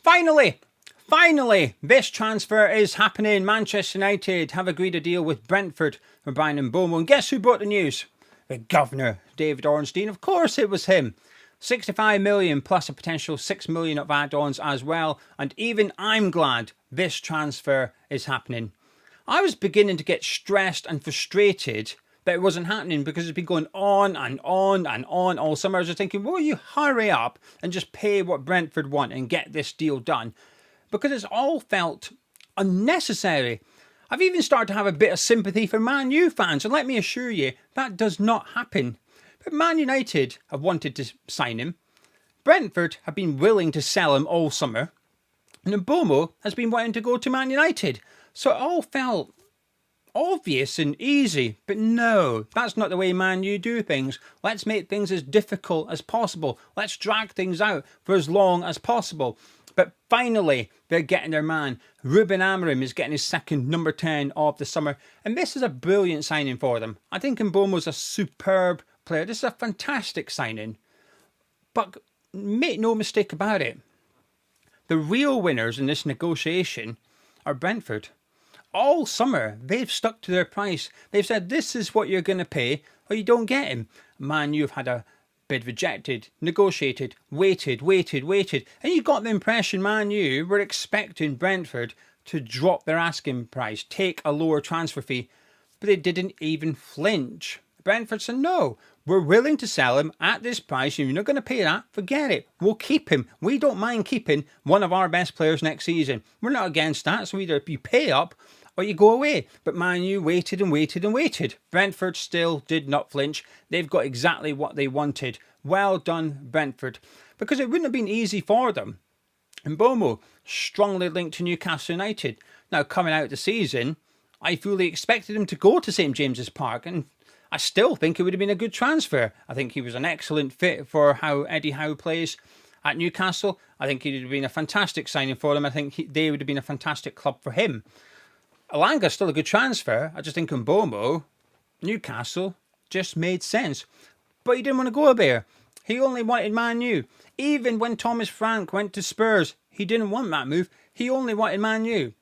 Finally, this transfer is happening. Manchester United have agreed a deal with Brentford for Bryan Mbeumo. And guess who brought the news? The governor, David Ornstein. Of course it was him. 65 million plus a potential 6 million of add-ons as well. And even I'm glad this transfer is happening. I was beginning to get stressed and frustrated that it wasn't happening because it's been going on and on and on all summer. I was just thinking, will you hurry up and just pay what Brentford want and get this deal done? Because it's all felt unnecessary. I've even started to have a bit of sympathy for Man U fans, and let me assure you, that does not happen. But Man United have wanted to sign him. Brentford have been willing to sell him all summer. And Mbeumo has been wanting to go to Man United. So it all felt obvious and easy, but no, that's not the way Man U do things. Let's make things as difficult as possible. Let's drag things out for as long as possible. But finally, they're getting their man. Ruben Amorim is getting his second number 10 of the summer, and this is a brilliant signing for them. I think Mbeumo's a superb player. This is a fantastic signing. But make no mistake about it, the real winners in this negotiation are Brentford. All summer, they've stuck to their price. They've said, this is what you're going to pay, or you don't get him. Man, you've had a bid rejected, negotiated, waited. And you got the impression, Man U were expecting Brentford to drop their asking price, take a lower transfer fee, but they didn't even flinch. Brentford said, no, we're willing to sell him at this price. If you're not going to pay that, forget it. We'll keep him. We don't mind keeping one of our best players next season. We're not against that. So either you pay up or you go away. But Man U waited. Brentford still did not flinch. They've got exactly what they wanted. Well done, Brentford. Because it wouldn't have been easy for them. And Mbeumo, strongly linked to Newcastle United. Now, coming out of the season, I fully expected him to go to St James's Park, and I still think it would have been a good transfer. I think he was an excellent fit for how Eddie Howe plays at Newcastle. I think he would have been a fantastic signing for them. I think they would have been a fantastic club for him. Alanga's still a good transfer. I just think Mbeumo, Newcastle, just made sense. But he didn't want to go there. He only wanted Man U. Even when Thomas Frank went to Spurs, he didn't want that move. He only wanted Man U.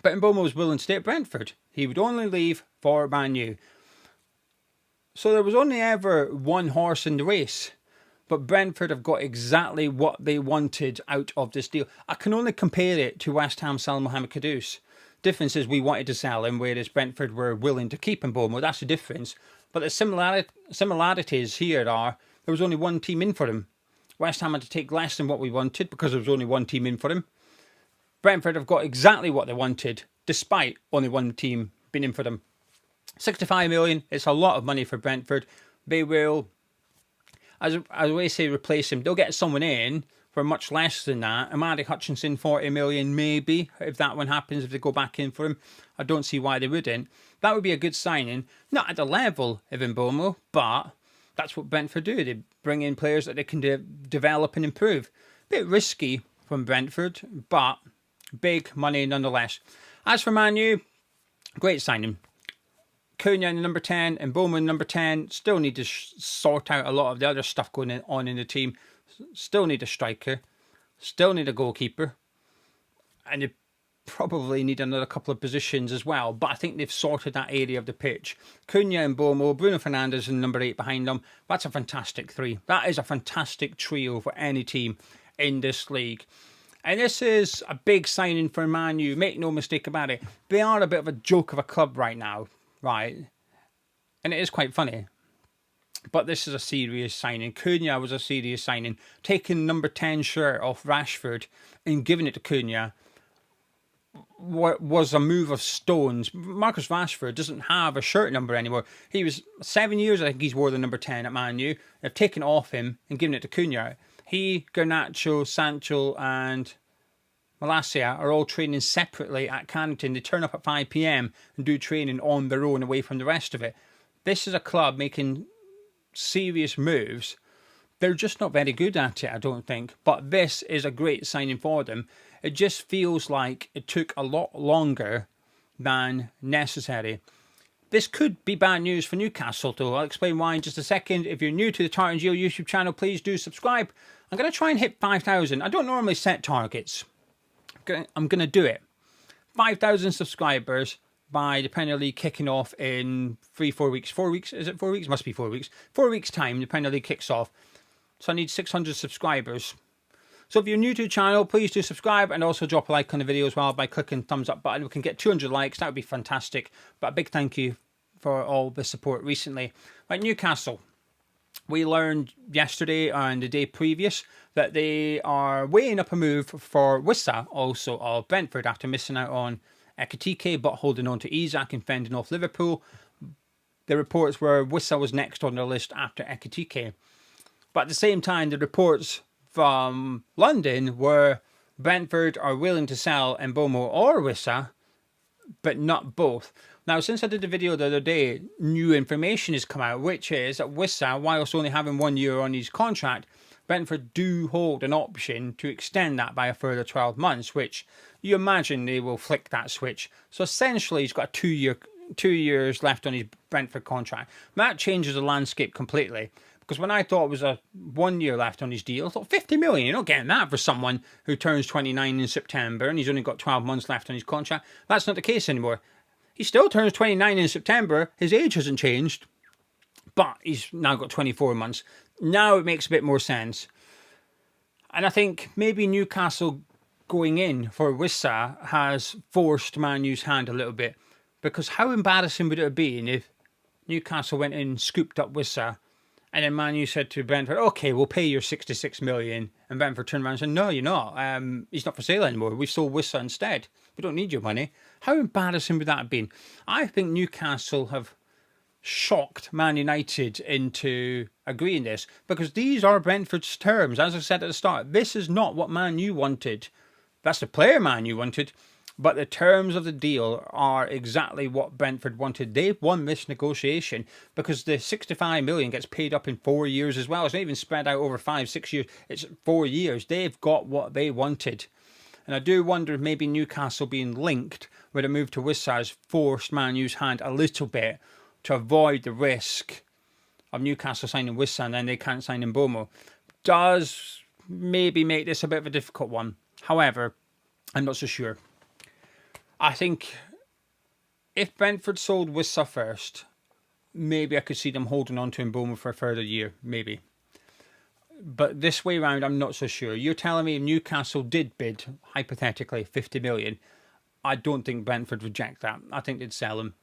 But Mbeumo was willing to stay at Brentford. He would only leave for Man U. So there was only ever one horse in the race. But Brentford have got exactly what they wanted out of this deal. I can only compare it to West Ham selling Mohamed Kudus. Difference is we wanted to sell him, whereas Brentford were willing to keep Mbeumo. That's the difference. But the similarities here are there was only one team in for him. West Ham had to take less than what we wanted because there was only one team in for him. Brentford have got exactly what they wanted, despite only one team being in for them. 65 million, it's a lot of money for Brentford. They will, as we say, replace him. They'll get someone in for much less than that. Amadi Hutchinson, 40 million, maybe, if that one happens, if they go back in for him. I don't see why they wouldn't. That would be a good signing. Not at the level of Mbeumo, but that's what Brentford do. They bring in players that they can develop and improve. Bit risky from Brentford, but big money nonetheless. As for Man U, great signing. Cunha in number 10 and Mbeumo in number 10. Still need to sort out a lot of the other stuff going on in the team. Still need a striker. Still need a goalkeeper. And they probably need another couple of positions as well. But I think they've sorted that area of the pitch. Cunha and Mbeumo, Bruno Fernandes in number 8 behind them. That's a fantastic three. That is a fantastic trio for any team in this league. And this is a big signing for Man U. Make no mistake about it. They are a bit of a joke of a club right now. Right. And it is quite funny. But this is a serious signing. Cunha was a serious signing. Taking number 10 shirt off Rashford and giving it to Cunha was a move of stones. Marcus Rashford doesn't have a shirt number anymore. He was 7 years, I think he's wore the number 10 at Man U. They've taken it off him and given it to Cunha. He, Garnacho, Sancho and Malacia are all training separately at Carrington. They turn up at 5 p.m. and do training on their own away from the rest of it. This is a club making serious moves. They're just not very good at it, I don't think. But this is a great signing for them. It just feels like it took a lot longer than necessary. This could be bad news for Newcastle, though. I'll explain why in just a second. If you're new to the Tartan YouTube channel, please do subscribe. I'm going to try and hit 5,000. I don't normally set targets. I'm going to do it. 5,000 subscribers by the Premier League kicking off in 3-4 weeks. 4 weeks? Is it 4 weeks? Must be 4 weeks. 4 weeks' time, the Premier League kicks off. So I need 600 subscribers. So if you're new to the channel, please do subscribe and also drop a like on the video as well by clicking the thumbs up button. We can get 200 likes. That would be fantastic. But a big thank you for all the support recently. Right, Newcastle. We learned yesterday and the day previous that they are weighing up a move for Wissa, also of Brentford, after missing out on Ekitike but holding on to Isak and fending off Liverpool. The reports were Wissa was next on their list after Ekitike. But at the same time, the reports from London were Brentford are willing to sell Mbeumo or Wissa, but not both. Now, since I did the video the other day, new information has come out, which is that Wissa, whilst only having 1 year on his contract, Brentford do hold an option to extend that by a further 12 months, which you imagine they will flick that switch. So essentially, he's got 2 years left on his Brentford contract. That changes the landscape completely. Because when I thought it was a 1 year left on his deal, I thought 50 million, you're not getting that for someone who turns 29 in September and he's only got 12 months left on his contract. That's not the case anymore. He still turns 29 in September. His age hasn't changed, but he's now got 24 months. Now it makes a bit more sense. And I think maybe Newcastle going in for Wissa has forced Man U's hand a little bit. Because how embarrassing would it have been if Newcastle went in and scooped up Wissa, and then Man U said to Brentford, okay, we'll pay your 66 million. And Brentford turned around and said, no, you're not. He's not for sale anymore. We've sold Wissa instead. We don't need your money. How embarrassing would that have been? I think Newcastle have shocked Man United into agreeing this, because these are Brentford's terms. As I said at the start, this is not what Man U wanted. That's the player Man U wanted. But the terms of the deal are exactly what Brentford wanted. They've won this negotiation because the 65 million gets paid up in 4 years as well. It's not even spread out over 5-6 years. It's 4 years. They've got what they wanted. And I do wonder if maybe Newcastle being linked with a move to Wissa has forced Man U's hand a little bit to avoid the risk of Newcastle signing Wissa and then they can't sign Mbeumo. Does maybe make this a bit of a difficult one. However, I'm not so sure. I think if Brentford sold Wissa first, maybe I could see them holding on to Mbeumo for a further year, maybe. But this way around, I'm not so sure. You're telling me if Newcastle did bid, hypothetically, 50 million, I don't think Brentford would reject that. I think they'd sell him.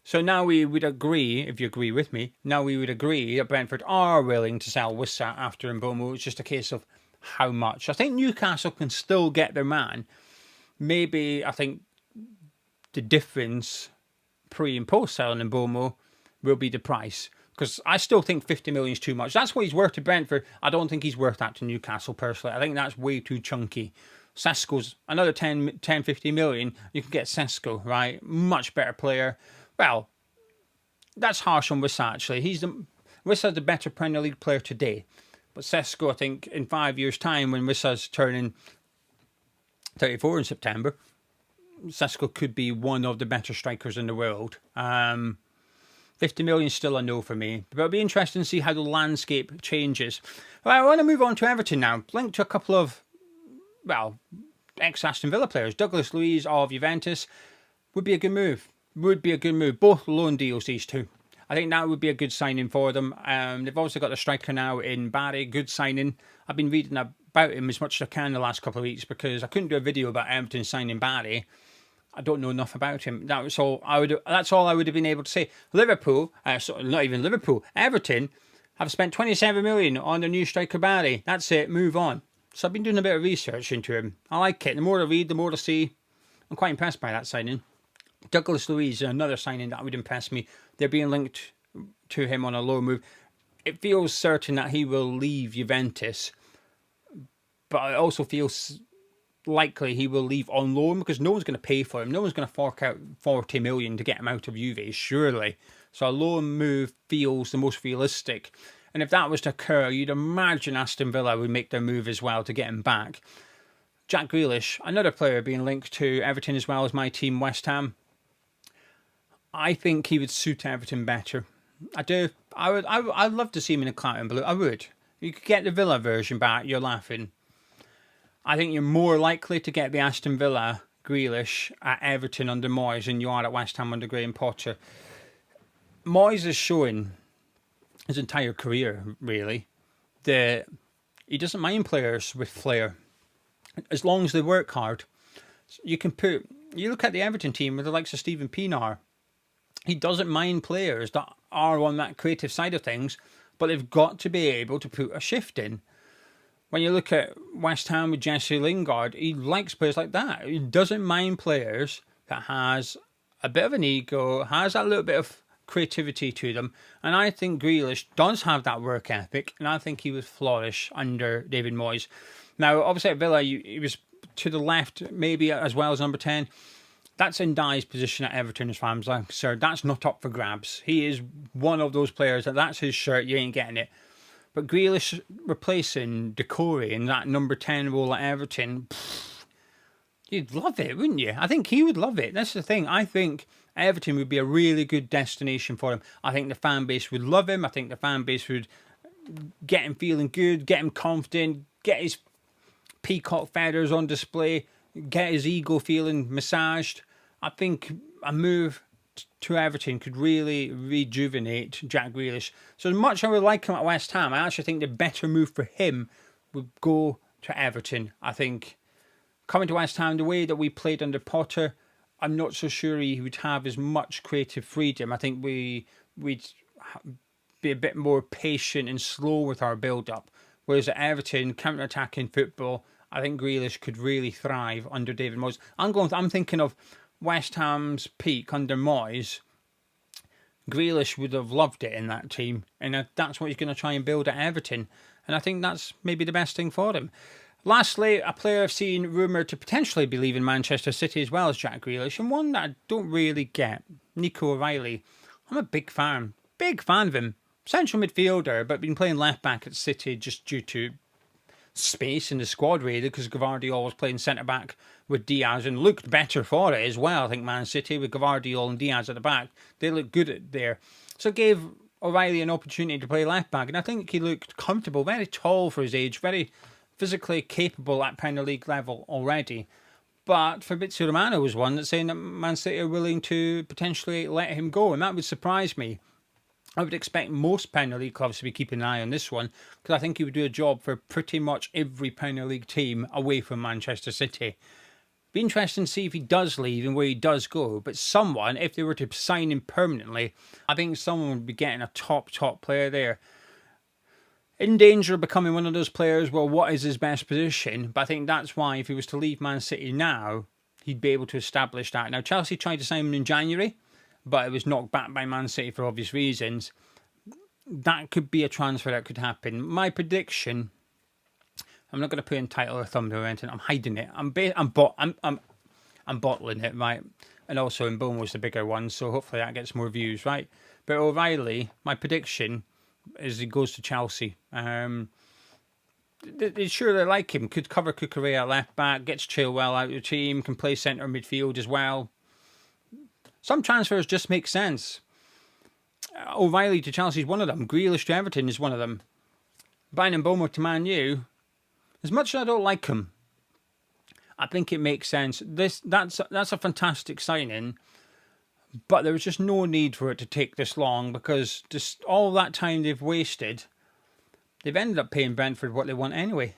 So now we would agree, if you agree with me, now we would agree that Brentford are willing to sell Wissa after Mbeumo. It's just a case of how much. I think Newcastle can still get their man. Maybe, I think, the difference pre and post selling Mbeumo will be the price, because I still think 50 million is too much. That's what he's worth to Brentford. I don't think he's worth that to Newcastle personally. I think that's way too chunky. Sesko's another 10-50 million. You can get Sesko, right? Much better player. Well, that's harsh on Wissa actually. Wissa's the better Premier League player today. But Sesko, I think in 5 years' time, when Wissa's turning 34 in September, Sesko could be one of the better strikers in the world. 50 million is still a no for me. But it'll be interesting to see how the landscape changes. Well, I want to move on to Everton now. Linked to a couple of, well, ex-Aston Villa players. Douglas Luiz of Juventus would be a good move. Would be a good move. Both loan deals, these two. I think that would be a good signing for them. They've also got a striker now in Barry. Good signing. I've been reading about him as much as I can the last couple of weeks because I couldn't do a video about Everton signing Barry. I don't know enough about him. That's all I would have been able to say. Liverpool, not even Liverpool, Everton have spent 27 million on their new striker Barry. That's it. Move on. So I've been doing a bit of research into him. I like it. The more I read, the more I see. I'm quite impressed by that signing. Douglas Luiz, another signing that would impress me. They're being linked to him on a loan move. It feels certain that he will leave Juventus, but I also feel likely he will leave on loan because no one's going to pay for him. No one's going to fork out 40 million to get him out of Juve, surely. So a loan move feels the most realistic. And if that was to occur, you'd imagine Aston Villa would make their move as well to get him back. Jack Grealish, another player being linked to Everton as well as my team, West Ham. I think he would suit Everton better. I do. I'd love to see him in a claret and blue. I would. You could get the Villa version back. You're laughing. I think you're more likely to get the Aston Villa Grealish at Everton under Moyes than you are at West Ham under Graham Potter. Moyes is showing his entire career, really, that he doesn't mind players with flair as long as they work hard. You look at the Everton team with the likes of Stephen Pienaar. He doesn't mind players that are on that creative side of things, but they've got to be able to put a shift in. When you look at West Ham with Jesse Lingard, he likes players like that. He doesn't mind players that has a bit of an ego, has a little bit of creativity to them. And I think Grealish does have that work ethic, and I think he would flourish under David Moyes. Now, obviously at Villa, he was to the left, maybe as well as number 10. That's Ndiaye's position at Everton, as far as I'm concerned. That's not up for grabs. He is one of those players that's his shirt, you ain't getting it. But Grealish replacing Decore in that number 10 role at Everton, you'd love it, wouldn't you? I think he would love it. That's the thing. I think Everton would be a really good destination for him. I think the fan base would love him. I think the fan base would get him feeling good, get him confident, get his peacock feathers on display, get his ego feeling massaged. I think a move to Everton could really rejuvenate Jack Grealish. So much I would like him at West Ham, I actually think the better move for him would go to Everton. I think coming to West Ham, the way that we played under Potter, I'm not so sure he would have as much creative freedom. I think we'd be a bit more patient and slow with our build-up. Whereas at Everton, counter-attacking football, I think Grealish could really thrive under David Moyes. I'm thinking of West Ham's peak under Moyes. Grealish would have loved it in that team, and that's what he's going to try and build at Everton. And I think that's maybe the best thing for him. Lastly, a player I've seen rumoured to potentially be leaving Manchester City as well as Jack Grealish, and one that I don't really get, Nico O'Reilly. I'm a big fan of him. Central midfielder, but been playing left back at City just due to space in the squad, really, because Gvardiol was playing centre back with Diaz and looked better for it as well. I think Man City with Gvardiol and Diaz at the back, they looked good at there. So it gave O'Reilly an opportunity to play left back, and I think he looked comfortable, very tall for his age, very physically capable at Premier League level already. But Fabrizio Romano was one that's saying that Man City are willing to potentially let him go, and that would surprise me. I would expect most Premier League clubs to be keeping an eye on this one, because I think he would do a job for pretty much every Premier League team away from Manchester City. Be interesting to see if he does leave and where he does go. But someone, if they were to sign him permanently, I think someone would be getting a top player there. In danger of becoming one of those players, well, what is his best position? But I think that's why if he was to leave Man City now, he'd be able to establish that. Now, Chelsea tried to sign him in January, but it was knocked back by Man City for obvious reasons. That could be a transfer that could happen. My prediction, I'm not going to put in title or thumbnail or anything. I'm hiding it. I'm bottling it, right? And also Mbeumo was the bigger one, so hopefully that gets more views, right? But O'Reilly, my prediction is he goes to Chelsea. Sure, they like him. Could cover Cucurella at left back, gets Chilwell out of the team, can play centre midfield as well. Some transfers just make sense. O'Reilly to Chelsea is one of them. Grealish to Everton is one of them. Bryan Mbeumo to Man U. As much as I don't like him, I think it makes sense. That's a fantastic signing, but there was just no need for it to take this long, because just all that time they've wasted, they've ended up paying Brentford what they want anyway.